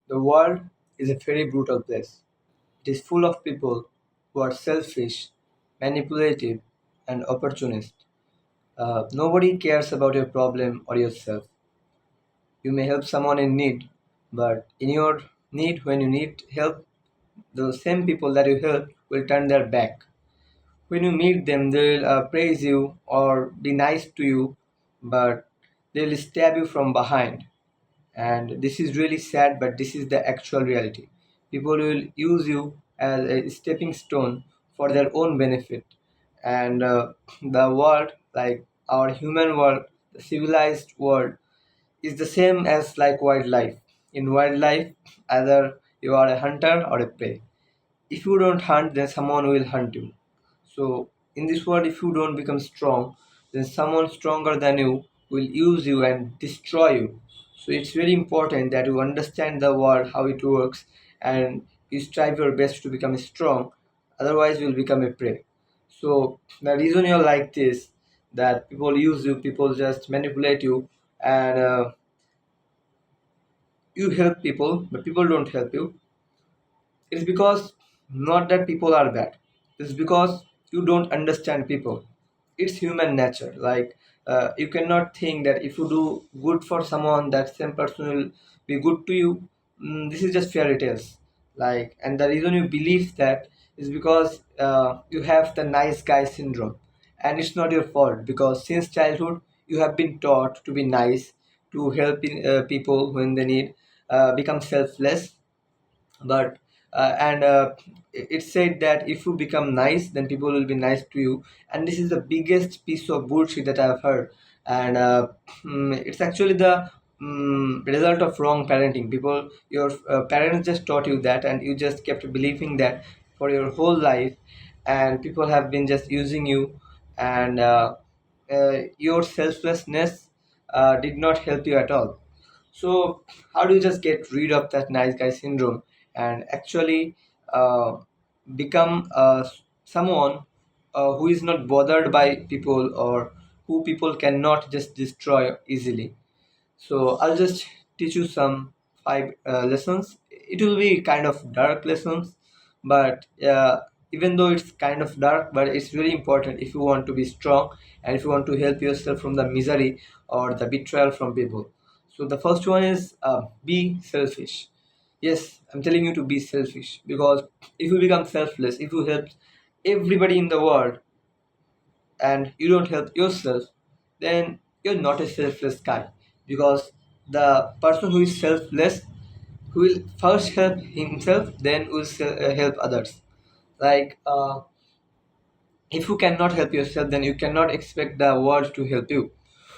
The world is a very brutal place. It is full of people who are selfish, manipulative, and opportunist. Nobody cares about your problem or yourself. You may help someone in need, but in your need, when you need help, the same people that you help will turn their back. When you meet them, they'll praise you or be nice to you, but they'll stab you from behind. And this is really sad, but this is the actual reality. People will use you as a stepping stone for their own benefit. And the world, like our human world, the civilized world, is the same as like wildlife. In wildlife, either you are a hunter or a prey. If you don't hunt, then someone will hunt you. So in this world, if you don't become strong, then someone stronger than you will use you and destroy you. So it's very important that you understand the world, how it works, and you strive your best to become strong. Otherwise, you'll become a prey. So the reason you're like this, that people use you, people just manipulate you, and you help people, but people don't help you. It's because not that people are bad. It's because you don't understand people. It's human nature. Like you cannot think that if you do good for someone, that same person will be good to you. This is just fairy tales. Like, and the reason you believe that is because you have the nice guy syndrome, and it's not your fault because since childhood you have been taught to be nice, to help people when they need, become selfless, but and it said that if you become nice then people will be nice to you, and this is the biggest piece of bullshit that I've heard. And it's actually the result of wrong parenting. People, your parents just taught you that and you just kept believing that for your whole life, and people have been just using you, and your selflessness did not help you at all. So, how do you just get rid of that nice guy syndrome and actually uh, become someone who is not bothered by people, or who people cannot just destroy easily? So I'll just teach you some five lessons. It will be kind of dark lessons, but even though it's kind of dark, but it's really important if you want to be strong and if you want to help yourself from the misery or the betrayal from people. So the first one is be selfish. Yes, I'm telling you to be selfish, because if you become selfless, if you help everybody in the world and you don't help yourself, then you're not a selfless guy. Because the person who is selfless, who will first help himself, then will help others. Like if you cannot help yourself, then you cannot expect the world to help you.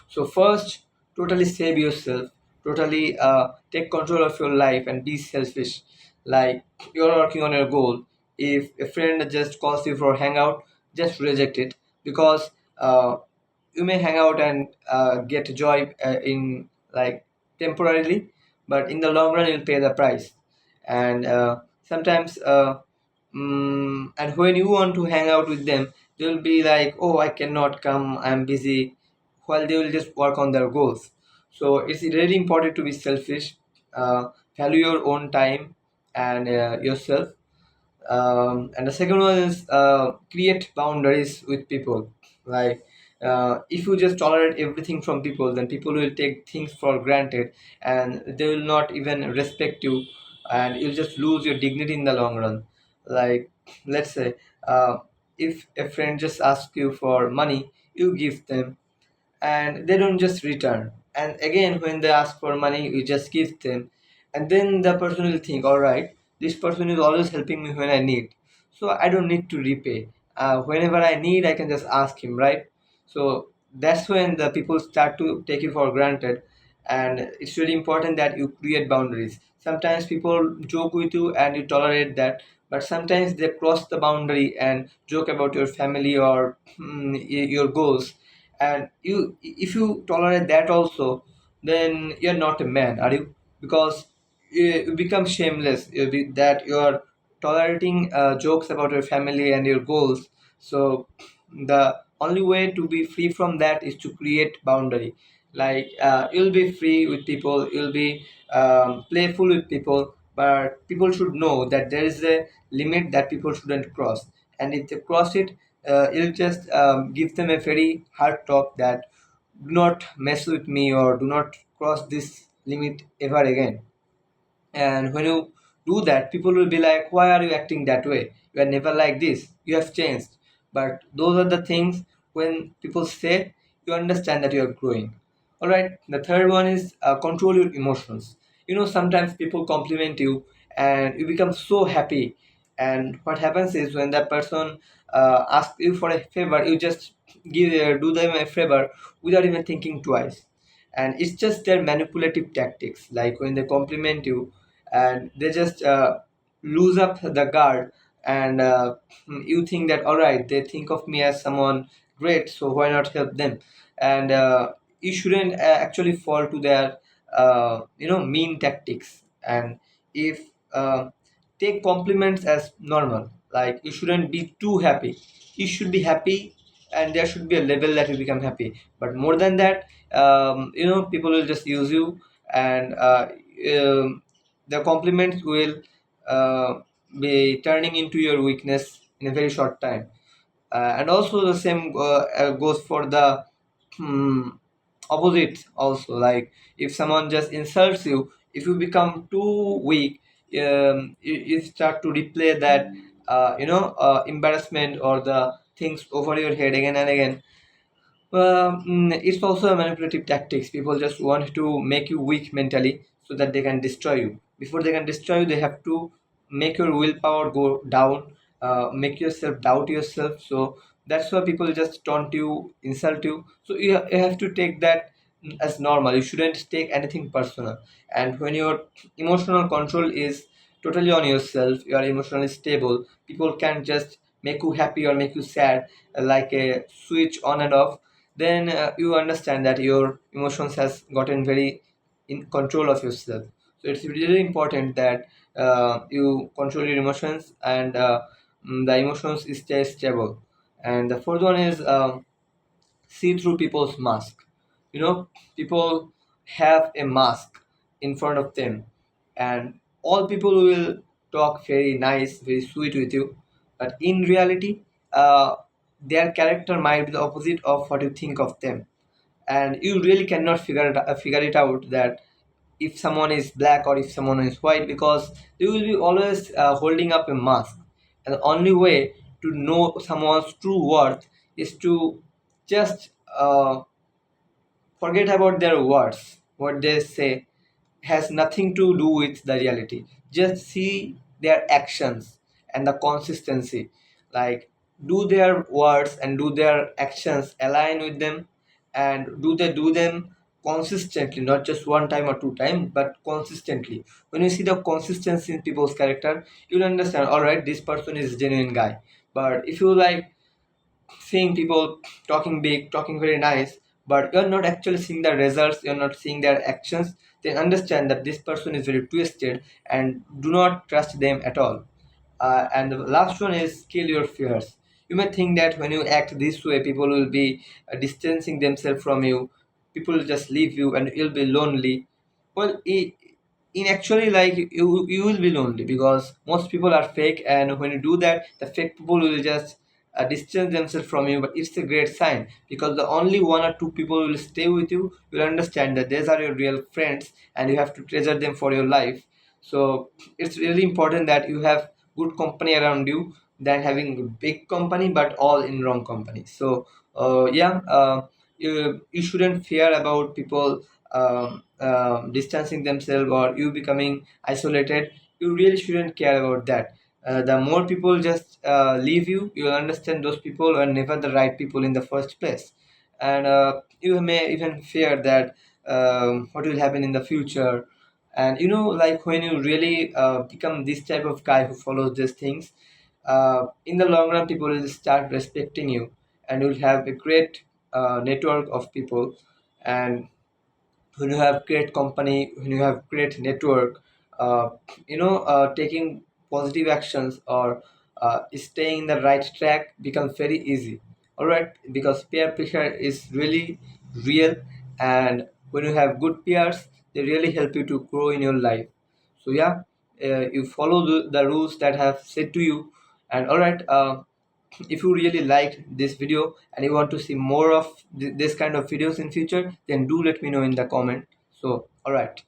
So first, totally save yourself, totally take control of your life and be selfish. Like you're working on your goal. If a friend just calls you for hangout, just reject it, because you may hang out and get joy in like temporarily, but in the long run you'll pay the price. And sometimes and when you want to hang out with them, they'll be like, oh, I cannot come, I'm busy, while they will just work on their goals. So it's really important to be selfish, value your own time and yourself. And the second one is create boundaries with people. Like if you just tolerate everything from people, then people will take things for granted and they will not even respect you, and you'll just lose your dignity in the long run. Like let's say if a friend just asks you for money, you give them, and they don't just return, and again when they ask for money you just give them, and then the person will think, all right, this person is always helping me when I need, so I don't need to repay. Whenever I need, I can just ask him, right? So that's when the people start to take you for granted. And it's really important that you create boundaries. Sometimes people joke with you and you tolerate that, but sometimes they cross the boundary and joke about your family or your goals, and you, if you tolerate that also, then you're not a man, are you? Because you become shameless, that you are tolerating jokes about your family and your goals. So the only way to be free from that is to create boundary. Like you'll be free with people, you'll be playful with people, but people should know that there is a limit that people shouldn't cross. And if they cross it, you'll just give them a very hard talk that do not mess with me or do not cross this limit ever again. And when you do that, people will be like, why are you acting that way? You are never like this, you have changed. But those are the things, when people say, you understand that you are growing. All right, the third one is control your emotions. Sometimes people compliment you and you become so happy, and what happens is when that person asks you for a favor, you just do them a favor without even thinking twice. And it's just their manipulative tactics. Like when they compliment you and they just lose up the guard, and you think that, all right, they think of me as someone great, so why not help them? And you shouldn't actually fall to their mean tactics. And if take compliments as normal, like you shouldn't be too happy, you should be happy, and there should be a level that you become happy. But more than that, people will just use you, and um, the compliments will uh, be turning into your weakness in a very short time. And also the same goes for the hmm, opposite also. Like if someone just insults you, if you become too weak, you start to replay that embarrassment or the things over your head again and again. It's also a manipulative tactics. People just want to make you weak mentally so that they can destroy you. Before they can destroy you, they have to make your willpower go down, make yourself doubt yourself. So that's why people just taunt you, insult you. So you have to take that as normal. You shouldn't take anything personal. And when your emotional control is totally on yourself, you are emotionally stable. People can just make you happy or make you sad, like a switch on and off. Then you understand that your emotions has gotten very in control of yourself. So it's really important that you control your emotions, and the emotions stay stable. And the fourth one is see through people's mask. People have a mask in front of them, and all people will talk very nice, very sweet with you, but in reality, uh, their character might be the opposite of what you think of them. And you really cannot figure it out that if someone is black or if someone is white, because they will be always holding up a mask. And the only way to know someone's true worth is to just forget about their words. What they say has nothing to do with the reality. Just see their actions and the consistency. Like, do their words and do their actions align with them, and do they do them consistently, not just one time or two times, but consistently. When you see the consistency in people's character, you'll understand, all right, this person is a genuine guy. But if you like seeing people talking big, talking very nice, but you're not actually seeing the results, you're not seeing their actions, then understand that this person is very twisted, and do not trust them at all. And the last one is kill your fears. You may think that when you act this way, people will be distancing themselves from you, people will just leave you, and you'll be lonely. Well, in actually, like, you will be lonely because most people are fake, and when you do that, the fake people will just distance themselves from you. But it's a great sign, because the only one or two people will stay with you. You'll understand that these are your real friends, and you have to treasure them for your life. So it's really important that you have good company around you than having big company but all in wrong company. So yeah, you shouldn't fear about people distancing themselves or you becoming isolated. You really shouldn't care about that. The more people just leave you, you'll understand those people were never the right people in the first place. And you may even fear that what will happen in the future. And like when you really become this type of guy who follows these things, in the long run people will start respecting you, and you'll have a great network of people. And when you have great company, when you have great network, uh, taking positive actions or staying in the right track becomes very easy. All right, because peer pressure is really real, and when you have good peers, they really help you to grow in your life. So yeah, you follow the rules that I have said to you. And all right, if you really liked this video and you want to see more of this kind of videos in future, then do let me know in the comment. So all right.